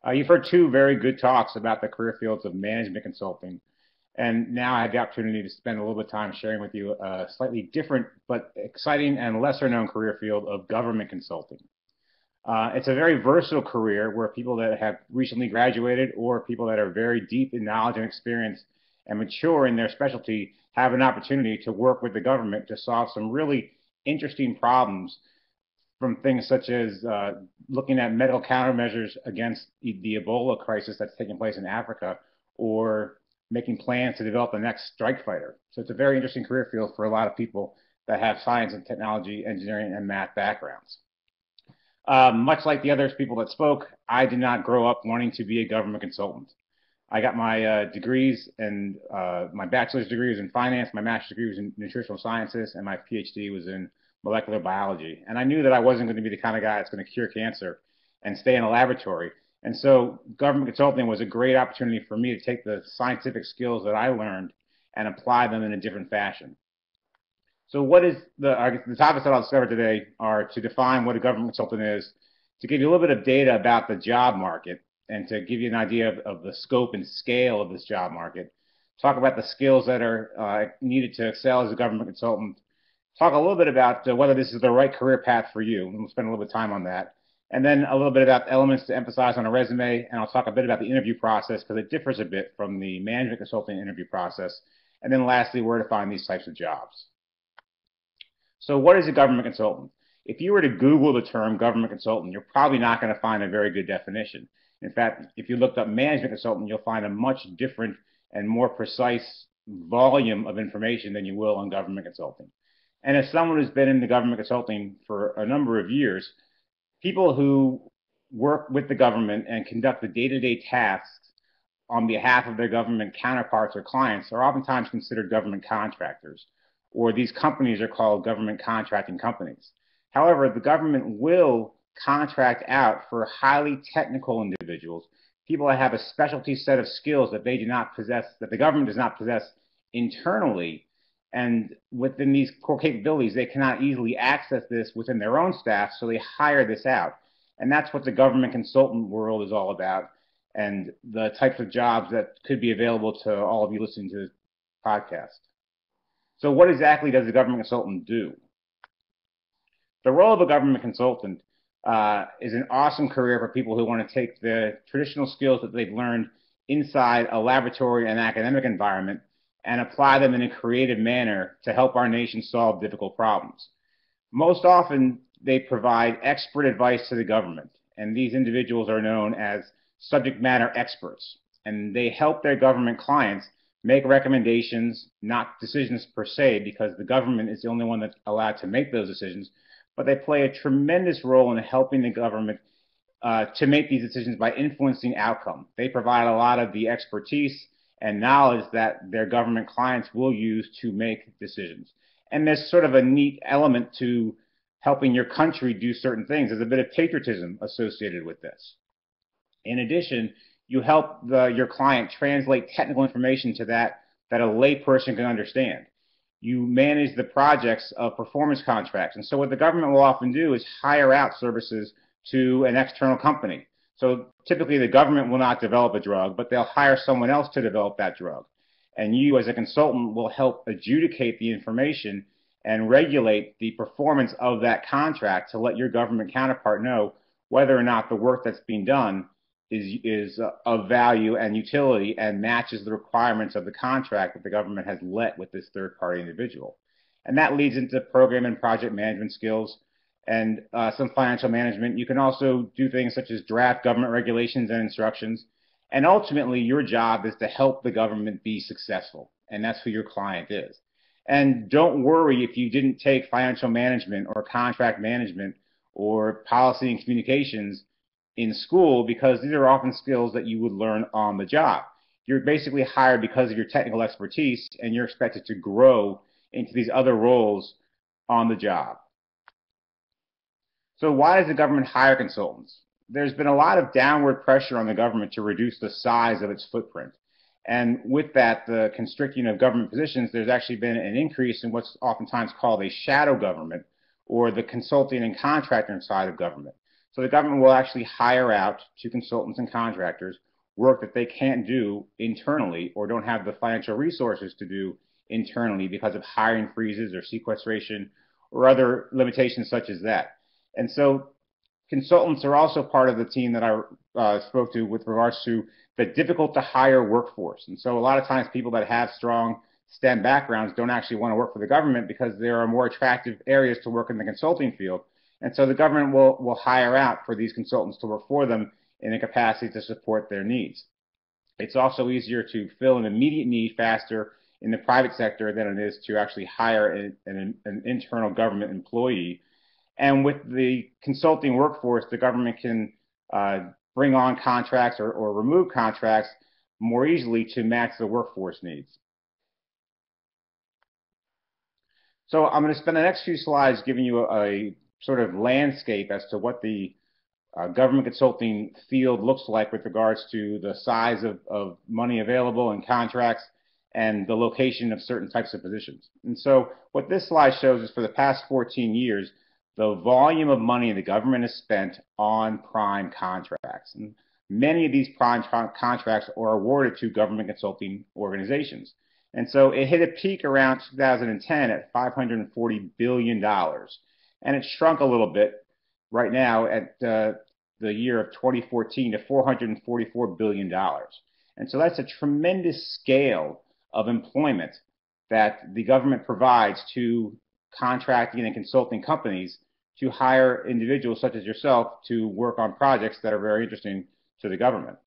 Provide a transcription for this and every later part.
You've heard two very good talks about the career fields of management consulting, and now I have the opportunity to spend a little bit of time sharing with you a slightly different but exciting and lesser known career field of government consulting. It's a very versatile career where people that have recently graduated or people that are very deep in knowledge and experience and mature in their specialty have an opportunity to work with the government to solve some really interesting problems from things such as looking at medical countermeasures against the Ebola crisis that's taking place in Africa, or making plans to develop the next strike fighter. So it's a very interesting career field for a lot of people that have science and technology, engineering, and math backgrounds. Much like the other people that spoke, I did not grow up wanting to be a government consultant. I got my degrees, and my bachelor's degree was in finance, my master's degree was in nutritional sciences, and my PhD was in molecular biology. And I knew that I wasn't going to be the kind of guy that's going to cure cancer and stay in a laboratory. And so government consulting was a great opportunity for me to take the scientific skills that I learned and apply them in a different fashion. So what is the topics that I'll discover today are to define what a government consultant is, to give you a little bit of data about the job market, and to give you an idea of the scope and scale of this job market, talk about the skills that are needed to excel as a government consultant, talk a little bit about whether this is the right career path for you, and we'll spend a little bit of time on that, and then a little bit about elements to emphasize on a resume, and I'll talk a bit about the interview process because it differs a bit from the management consulting interview process, and then lastly, where to find these types of jobs. So what is a government consultant? If you were to Google the term government consultant, you're probably not going to find a very good definition. In fact, if you looked up management consultant, you'll find a much different and more precise volume of information than you will on government consulting. And as someone who's been in the government consulting for a number of years, people who work with the government and conduct the day-to-day tasks on behalf of their government counterparts or clients are oftentimes considered government contractors, or these companies are called government contracting companies. However, the government will contract out for highly technical individuals, people that have a specialty set of skills that they do not possess, that the government does not possess internally. And within these core capabilities, they cannot easily access this within their own staff, so they hire this out. And that's what the government consultant world is all about, and the types of jobs that could be available to all of you listening to this podcast. So what exactly does a government consultant do? The role of a government consultant is an awesome career for people who want to take the traditional skills that they've learned inside a laboratory and academic environment and apply them in a creative manner to help our nation solve difficult problems. Most often, they provide expert advice to the government, and these individuals are known as subject matter experts, and they help their government clients make recommendations, not decisions per se, because the government is the only one that's allowed to make those decisions, but they play a tremendous role in helping the government to make these decisions by influencing outcome. They provide a lot of the expertise and knowledge that their government clients will use to make decisions. And there's sort of a neat element to helping your country do certain things. There's a bit of patriotism associated with this. In addition, you help your client translate technical information to that a layperson can understand. You manage the projects of performance contracts. And so what the government will often do is hire out services to an external company. So typically the government will not develop a drug, but they'll hire someone else to develop that drug. And you as a consultant will help adjudicate the information and regulate the performance of that contract to let your government counterpart know whether or not the work that's being done is of value and utility and matches the requirements of the contract that the government has let with this third-party individual. And that leads into program and project management skills and some financial management. You can also do things such as draft government regulations and instructions. And ultimately, your job is to help the government be successful. And that's who your client is. And don't worry if you didn't take financial management or contract management or policy and communications in school, because these are often skills that you would learn on the job. You're basically hired because of your technical expertise, and you're expected to grow into these other roles on the job. So why does the government hire consultants? There's been a lot of downward pressure on the government to reduce the size of its footprint. And with that, the constricting of government positions, there's actually been an increase in what's oftentimes called a shadow government, or the consulting and contracting side of government. So the government will actually hire out to consultants and contractors work that they can't do internally or don't have the financial resources to do internally because of hiring freezes or sequestration or other limitations such as that. And so consultants are also part of the team that I spoke to with regards to the difficult to hire workforce. And so a lot of times people that have strong STEM backgrounds don't actually want to work for the government because there are more attractive areas to work in the consulting field. And so the government will hire out for these consultants to work for them in a capacity to support their needs. It's also easier to fill an immediate need faster in the private sector than it is to actually hire an internal government employee. And with the consulting workforce, the government can bring on contracts or remove contracts more easily to match the workforce needs. So I'm going to spend the next few slides giving you a sort of landscape as to what the government consulting field looks like with regards to the size of money available in contracts and the location of certain types of positions. And so what this slide shows is for the past 14 years, the volume of money the government has spent on prime contracts. And many of these prime contracts are awarded to government consulting organizations. And so it hit a peak around 2010 at $540 billion. And it shrunk a little bit right now at the year of 2014 to $444 billion. And so that's a tremendous scale of employment that the government provides to contracting and consulting companies to hire individuals such as yourself to work on projects that are very interesting to the government.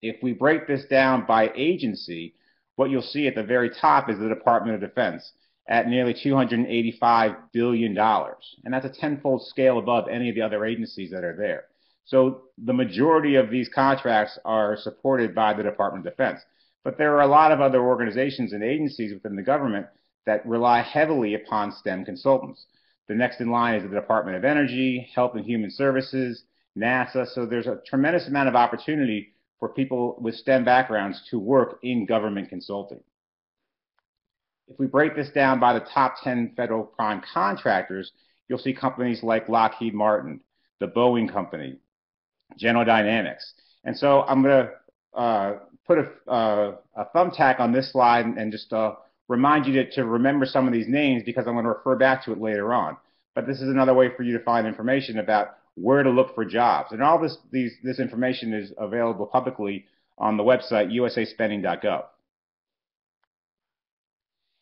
If we break this down by agency, what you'll see at the very top is the Department of Defense at nearly $285 billion. And that's a tenfold scale above any of the other agencies that are there. So the majority of these contracts are supported by the Department of Defense. But there are a lot of other organizations and agencies within the government that rely heavily upon STEM consultants. The next in line is the Department of Energy, Health and Human Services, NASA. So there's a tremendous amount of opportunity for people with STEM backgrounds to work in government consulting. If we break this down by the top 10 federal prime contractors, you'll see companies like Lockheed Martin, the Boeing Company, General Dynamics. And so I'm going to put a thumbtack on this slide and just remind you to remember some of these names because I'm going to refer back to it later on. But this is another way for you to find information about where to look for jobs. And all this information is available publicly on the website usaspending.gov.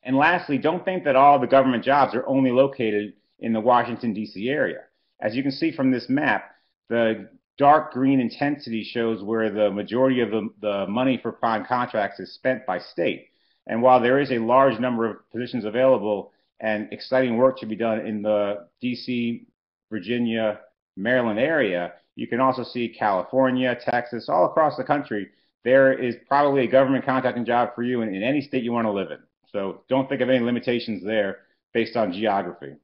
And lastly, don't think that all the government jobs are only located in the Washington, D.C. area. As you can see from this map, the dark green intensity shows where the majority of the money for prime contracts is spent by state. And while there is a large number of positions available and exciting work to be done in the D.C., Virginia, Maryland area, you can also see California, Texas, all across the country. There is probably a government contracting job for you in any state you want to live in. So don't think of any limitations there based on geography.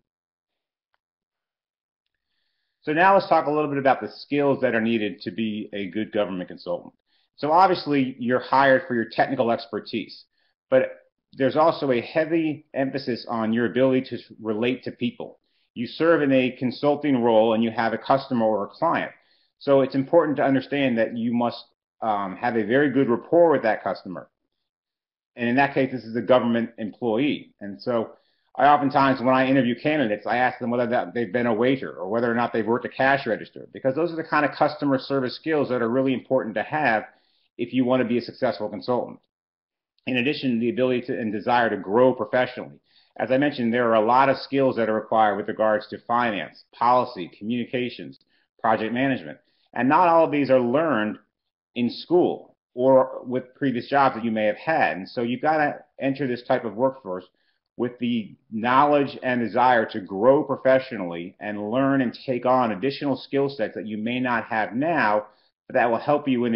So now let's talk a little bit about the skills that are needed to be a good government consultant. So obviously you're hired for your technical expertise, but there's also a heavy emphasis on your ability to relate to people. You serve in a consulting role and you have a customer or a client. So it's important to understand that you must have a very good rapport with that customer. And in that case, this is a government employee. And so I oftentimes, when I interview candidates, I ask them whether they've been a waiter or whether or not they've worked a cash register, because those are the kind of customer service skills that are really important to have if you want to be a successful consultant. In addition, the ability to and desire to grow professionally. As I mentioned, there are a lot of skills that are required with regards to finance, policy, communications, project management. And not all of these are learned in school or with previous jobs that you may have had. And so you've got to enter this type of workforce with the knowledge and desire to grow professionally and learn and take on additional skill sets that you may not have now, but that will help you in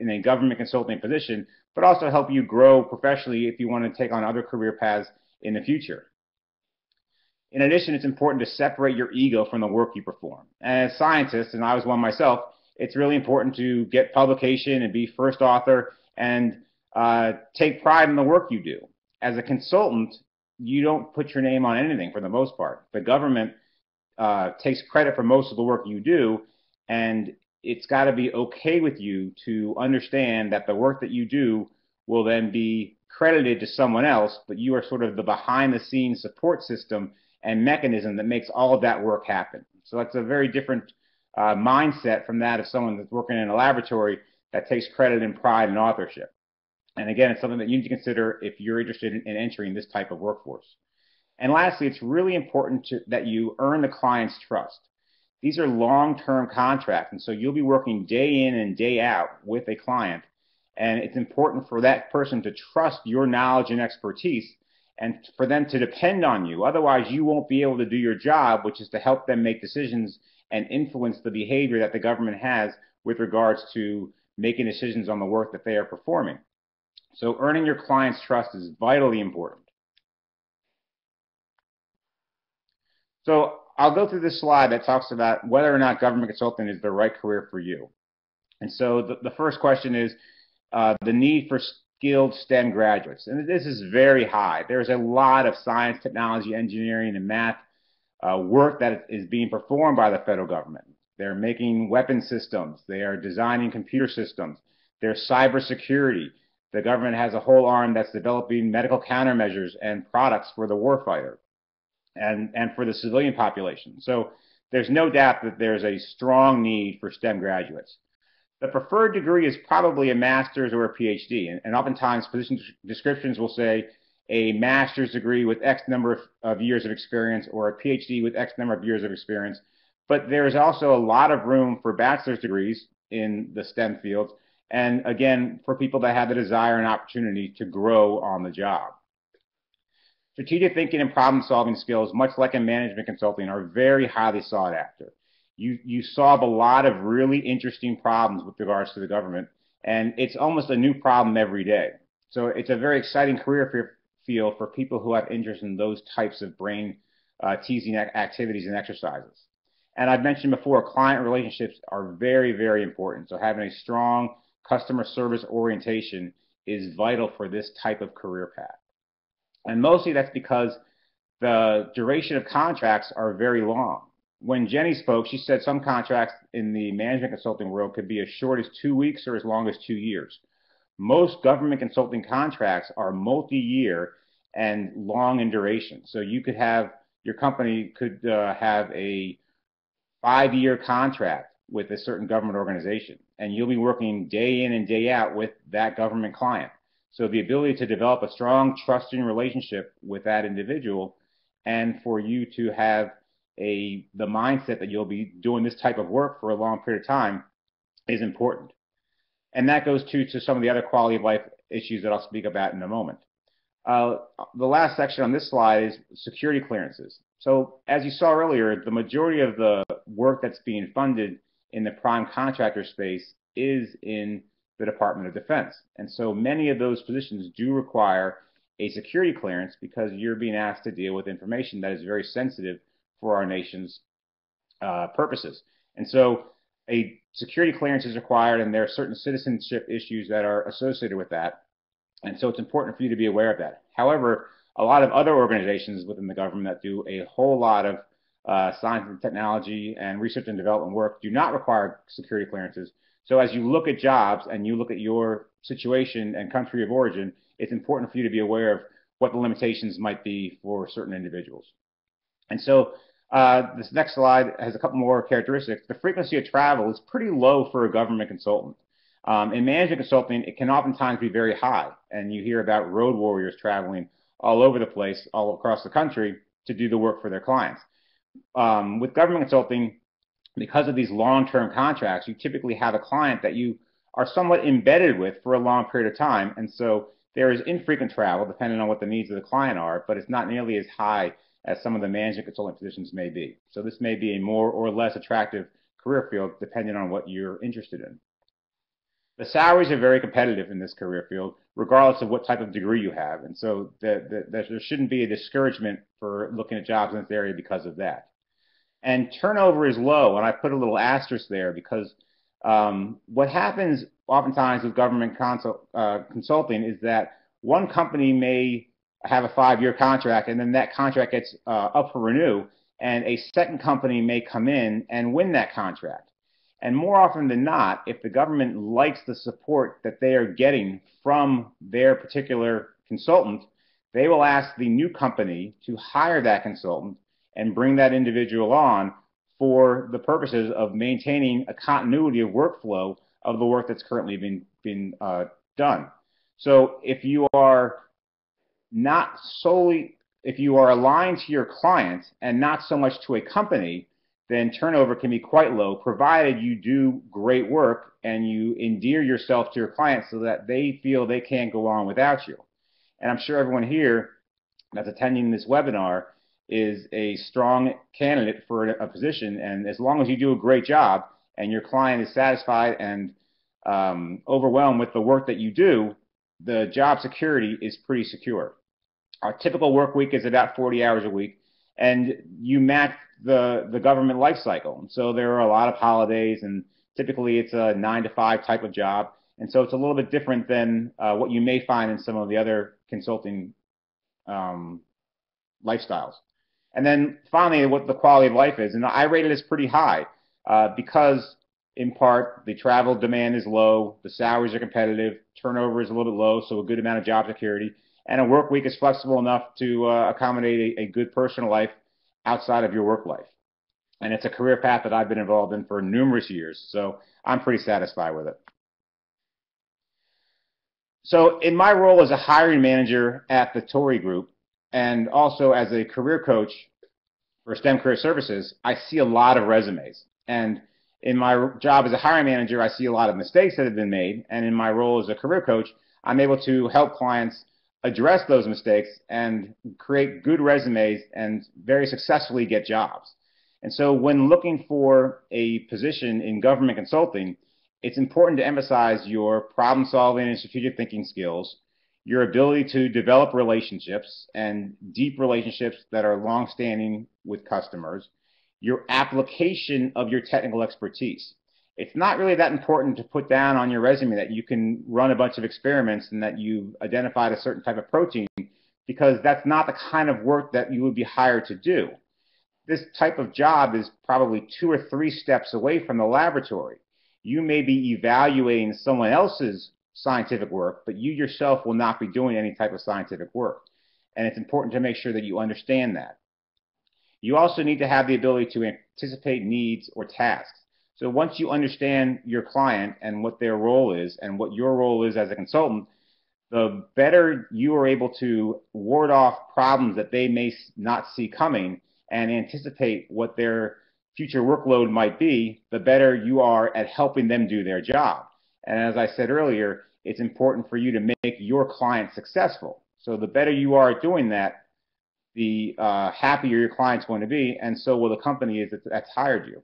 a government consulting position, but also help you grow professionally if you want to take on other career paths in the future. In addition, it's important to separate your ego from the work you perform. As scientists, and I was one myself, it's really important to get publication and be first author and take pride in the work you do. As a consultant, you don't put your name on anything for the most part. The government takes credit for most of the work you do, And it's got to be okay with you to understand that the work that you do will then be credited to someone else, but you are sort of the behind the scenes support system and mechanism that makes all of that work happen. So that's a very different mindset from that of someone that's working in a laboratory that takes credit and pride in authorship. And again, it's something that you need to consider if you're interested in entering this type of workforce. And lastly, it's really important that you earn the client's trust. These are long-term contracts, and so you'll be working day in and day out with a client, and it's important for that person to trust your knowledge and expertise and for them to depend on you. Otherwise, you won't be able to do your job, which is to help them make decisions and influence the behavior that the government has with regards to making decisions on the work that they are performing. So earning your client's trust is vitally important. So I'll go through this slide that talks about whether or not government consulting is the right career for you. And so the first question is the need for skilled STEM graduates. And this is very high. There's a lot of science, technology, engineering, and math work that is being performed by the federal government. They're making weapon systems. They are designing computer systems. There's cybersecurity. The government has a whole arm that's developing medical countermeasures and products for the warfighter and for the civilian population. So there's no doubt that there's a strong need for STEM graduates. The preferred degree is probably a master's or a PhD, and oftentimes position descriptions will say a master's degree with X number of years of experience or a PhD with X number of years of experience. But there is also a lot of room for bachelor's degrees in the STEM fields, and again, for people that have the desire and opportunity to grow on the job. Strategic thinking and problem-solving skills, much like in management consulting, are very highly sought after. You solve a lot of really interesting problems with regards to the government, and it's almost a new problem every day. So it's a very exciting career field for people who have interest in those types of brain-teasing activities and exercises. And I've mentioned before, client relationships are very, very important. So having a strong customer service orientation is vital for this type of career path. And mostly that's because the duration of contracts are very long. When Jenny spoke, she said some contracts in the management consulting world could be as short as 2 weeks or as long as 2 years. Most government consulting contracts are multi-year and long in duration. So you could have, your company could have a 5-year contract with a certain government organization, and you'll be working day in and day out with that government client. So the ability to develop a strong, trusting relationship with that individual and for you to have the mindset that you'll be doing this type of work for a long period of time is important. And that goes to some of the other quality of life issues that I'll speak about in a moment. The last section on this slide is security clearances. So as you saw earlier, the majority of the work that's being funded in the prime contractor space is in the Department of Defense. And so many of those positions do require a security clearance because you're being asked to deal with information that is very sensitive for our nation's purposes. And so a security clearance is required, and there are certain citizenship issues that are associated with that. And so it's important for you to be aware of that. However, a lot of other organizations within the government that do a whole lot of science and technology and research and development work do not require security clearances. So as you look at jobs and you look at your situation and country of origin, it's important for you to be aware of what the limitations might be for certain individuals. And so this next slide has a couple more characteristics. The frequency of travel is pretty low for a government consultant. In management consulting, it can oftentimes be very high, and you hear about road warriors traveling all over the place, all across the country, to do the work for their clients. With government consulting, because of these long-term contracts, you typically have a client that you are somewhat embedded with for a long period of time, and so there is infrequent travel depending on what the needs of the client are, but it's not nearly as high as some of the management consulting positions may be. So this may be a more or less attractive career field depending on what you're interested in. The salaries are very competitive in this career field, regardless of what type of degree you have, and so there shouldn't be a discouragement for looking at jobs in this area because of that. And turnover is low, and I put a little asterisk there because what happens oftentimes with government consulting is that one company may have a 5-year contract, and then that contract gets up for renew, and a second company may come in and win that contract. And more often than not, if the government likes the support that they are getting from their particular consultant, they will ask the new company to hire that consultant and bring that individual on for the purposes of maintaining a continuity of workflow of the work that's currently been done. So if you are not solely, if you are aligned to your client and not so much to a company, then turnover can be quite low, provided you do great work and you endear yourself to your clients so that they feel they can't go on without you. And I'm sure everyone here that's attending this webinar is a strong candidate for a position, and as long as you do a great job and your client is satisfied and overwhelmed with the work that you do, the job security is pretty secure. Our typical work week is about 40 hours a week, and you match the government life cycle. So there are a lot of holidays, and typically it's a 9-to-5 type of job, and so it's a little bit different than what you may find in some of the other consulting lifestyles. And then finally, what the quality of life is, and I rate it as pretty high because in part the travel demand is low, the salaries are competitive, turnover is a little bit low, so a good amount of job security, and a work week is flexible enough to accommodate a good personal life outside of your work life. And it's a career path that I've been involved in for numerous years, so I'm pretty satisfied with it. So in my role as a hiring manager at the Torrey Group, and also as a career coach for STEM Career Services, I see a lot of resumes. And in my job as a hiring manager, I see a lot of mistakes that have been made. And in my role as a career coach, I'm able to help clients address those mistakes and create good resumes and very successfully get jobs. And so when looking for a position in government consulting, it's important to emphasize your problem solving and strategic thinking skills, your ability to develop relationships and deep relationships that are long-standing with customers, your application of your technical expertise. It's not really that important to put down on your resume that you can run a bunch of experiments and that you've identified a certain type of protein, because that's not the kind of work that you would be hired to do. This type of job is probably 2 or 3 steps away from the laboratory. You may be evaluating someone else's scientific work, but you yourself will not be doing any type of scientific work. And it's important to make sure that you understand that. You also need to have the ability to anticipate needs or tasks. So once you understand your client and what their role is and what your role is as a consultant, the better you are able to ward off problems that they may not see coming and anticipate what their future workload might be, the better you are at helping them do their job. And as I said earlier, it's important for you to make your client successful. So the better you are at doing that, the happier your client's going to be, and so will the company that's hired you.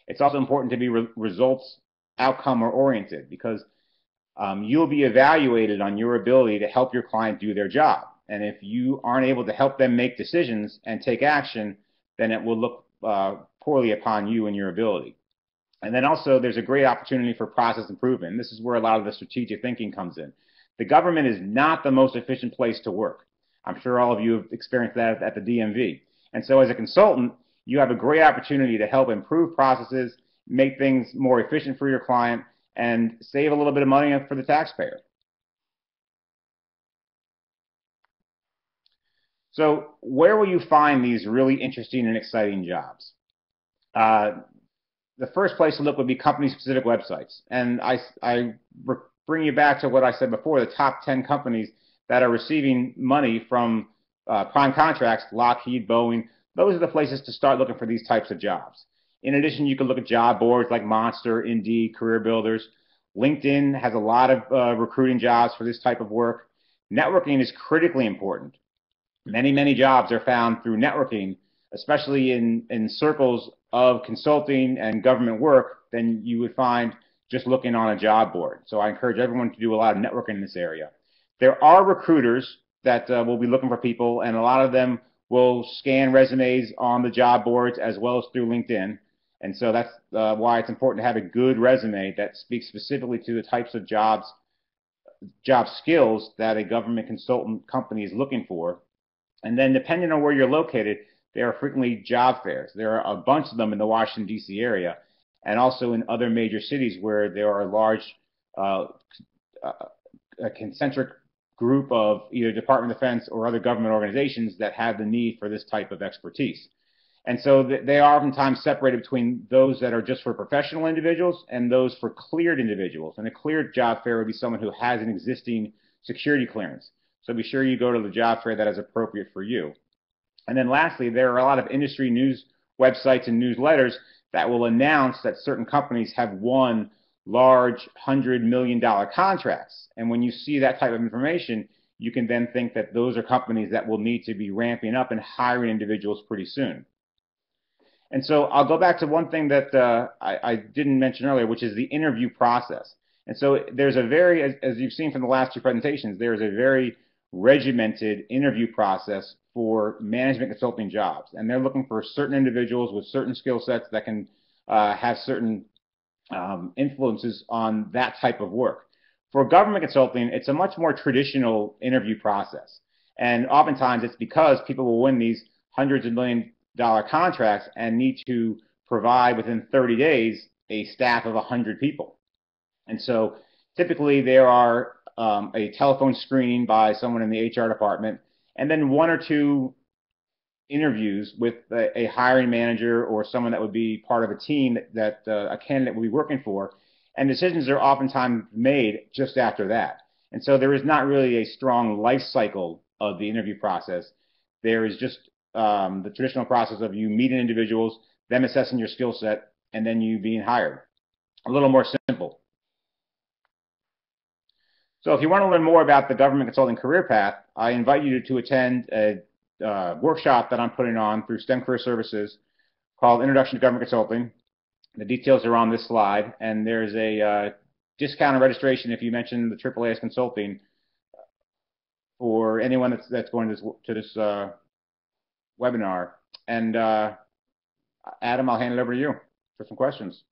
It's also important to be results, outcome, or oriented, because you'll be evaluated on your ability to help your client do their job. And if you aren't able to help them make decisions and take action, then it will look poorly upon you and your ability. And then also there's a great opportunity for process improvement. And this is where a lot of the strategic thinking comes in. The government is not the most efficient place to work. I'm sure all of you have experienced that at the DMV. And so as a consultant, you have a great opportunity to help improve processes, make things more efficient for your client, and save a little bit of money for the taxpayer. So where will you find these really interesting and exciting jobs? The first place to look would be company-specific websites. And I bring you back to what I said before, the top 10 companies that are receiving money from prime contracts, Lockheed, Boeing. Those are the places to start looking for these types of jobs. In addition, you can look at job boards like Monster, Indeed, Career Builders. LinkedIn has a lot of recruiting jobs for this type of work. Networking is critically important. Many jobs are found through networking, especially in circles of consulting and government work, than you would find just looking on a job board. So I encourage everyone to do a lot of networking in this area. There are recruiters that will be looking for people, and a lot of them will scan resumes on the job boards as well as through LinkedIn. And so that's why it's important to have a good resume that speaks specifically to the types of job skills that a government consultant company is looking for. And then depending on where you're located, there are frequently job fairs. There are a bunch of them in the Washington, D.C. area. and also in other major cities where there are large uh, a concentric group of either Department of Defense or other government organizations that have the need for this type of expertise. And so they are oftentimes separated between those that are just for professional individuals and those for cleared individuals. And a cleared job fair would be someone who has an existing security clearance. So be sure you go to the job fair that is appropriate for you. And then lastly, there are a lot of industry news websites and newsletters that will announce that certain companies have won large $100 million contracts. And when you see that type of information, you can then think that those are companies that will need to be ramping up and hiring individuals pretty soon. And so I'll go back to one thing that I didn't mention earlier, which is the interview process. And so there's a very, as you've seen from the last two presentations, there's a very regimented interview process for management consulting jobs. And they're looking for certain individuals with certain skill sets that can have certain influences on that type of work. For government consulting, it's a much more traditional interview process. And oftentimes it's because people will win these hundreds of million-dollar contracts and need to provide within 30 days a staff of 100 people. And so typically there are a telephone screening by someone in the HR department, and then one or two interviews with a hiring manager or someone that would be part of a team that a candidate will be working for, and decisions are oftentimes made just after that. And so there is not really a strong life cycle of the interview process. There is just the traditional process of you meeting individuals, them assessing your skill set, and then you being hired. A little more simple. So if you want to learn more about the government consulting career path, I invite you to attend a workshop that I'm putting on through STEM Career Services called Introduction to Government Consulting. The details are on this slide, and there's a discount on registration if you mention the AAAS Consulting for anyone that's going to this webinar. And Adam, I'll hand it over to you for some questions.